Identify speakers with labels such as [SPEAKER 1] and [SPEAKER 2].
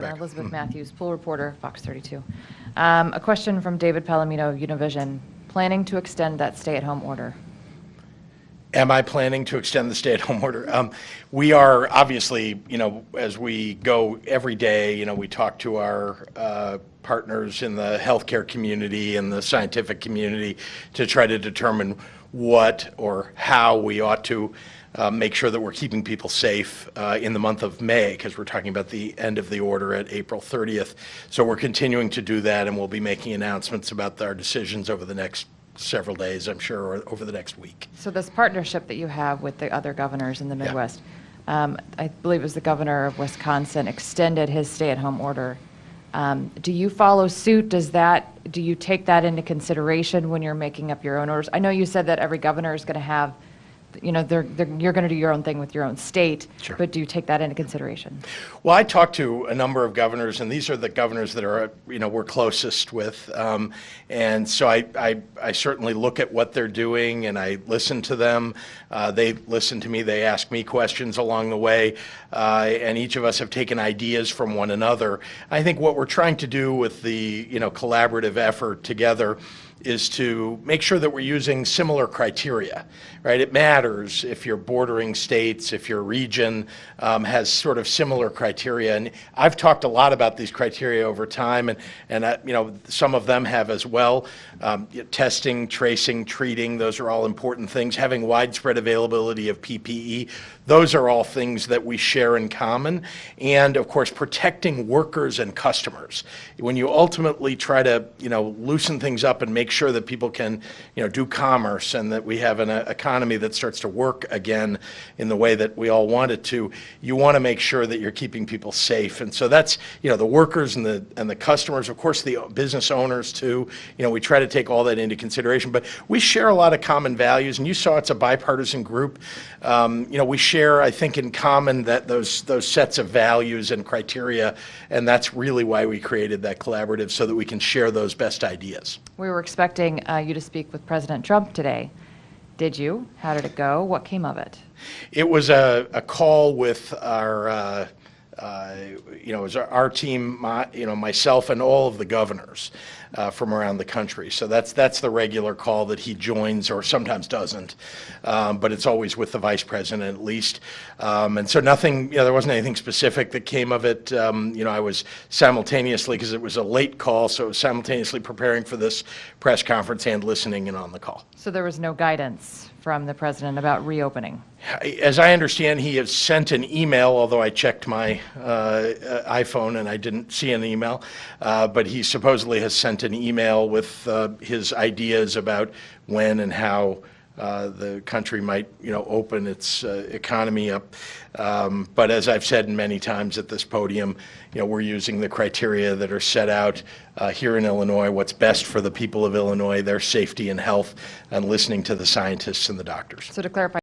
[SPEAKER 1] Elizabeth Matthews, pool reporter, Fox 32. A question from David Palomino of Univision. Planning to extend that stay-at-home order?
[SPEAKER 2] Am I planning to extend the stay-at-home order? We are obviously, as we go every day, we talk to our partners in the healthcare community and the scientific community to try to determine what or how we ought to make sure that we're keeping people safe in the month of May, because we're talking about the end of the order at April 30th. So we're continuing to do that, and we'll be making announcements about our decisions over the next several days, I'm sure, or over the next week.
[SPEAKER 1] So this partnership that you have with the other governors in the Midwest, I believe it was the governor of Wisconsin extended his stay-at-home order. Do you follow suit? Do you take that into consideration when you're making up your own orders? I know you said that every governor is going to have, you're going to do your own thing with your own state,
[SPEAKER 2] Sure.
[SPEAKER 1] But do you take that into consideration?
[SPEAKER 2] Well, I talked to a number of governors, and these are the governors that are, we're closest with. And so I certainly look at what they're doing, and I listen to them. They listen to me. They ask me questions along the way. And each of us have taken ideas from one another. I think what we're trying to do with the, collaborative effort together is to make sure that we're using similar criteria, right? It matters if your bordering states, if your region has sort of similar criteria. And I've talked a lot about these criteria over time, and some of them have as well. Testing, tracing, treating, those are all important things. Having widespread availability of PPE, those are all things that we share in common. And of course, protecting workers and customers. When you ultimately try to, loosen things up and make sure that people can, do commerce and that we have an economy that starts to work again in the way that we all want it to, you want to make sure that you're keeping people safe. And so that's, the workers and the customers, of course, the business owners too. We try to take all that into consideration, but we share a lot of common values, and you saw it's a bipartisan group. We share, I think, in common that those sets of values and criteria, and that's really why we created that collaborative, so that we can share those best ideas.
[SPEAKER 1] We were expecting you to speak with President Trump today. Did you? How did it go? What came of it?
[SPEAKER 2] It was a call with our it was our team, myself and all of the governors from around the country. So that's the regular call that he joins, or sometimes doesn't, but it's always with the vice president at least. And so nothing, there wasn't anything specific that came of it. I was simultaneously, because it was a late call, so I was simultaneously preparing for this press conference and listening in on the call.
[SPEAKER 1] So there was no guidance from the president about reopening?
[SPEAKER 2] As I understand, he has sent an email, although I checked my iPhone and I didn't see an email, but he supposedly has sent an email with his ideas about when and how the country might, open its economy up. But as I've said many times at this podium, we're using the criteria that are set out here in Illinois, what's best for the people of Illinois, their safety and health, and listening to the scientists and the doctors.
[SPEAKER 1] So to clarify,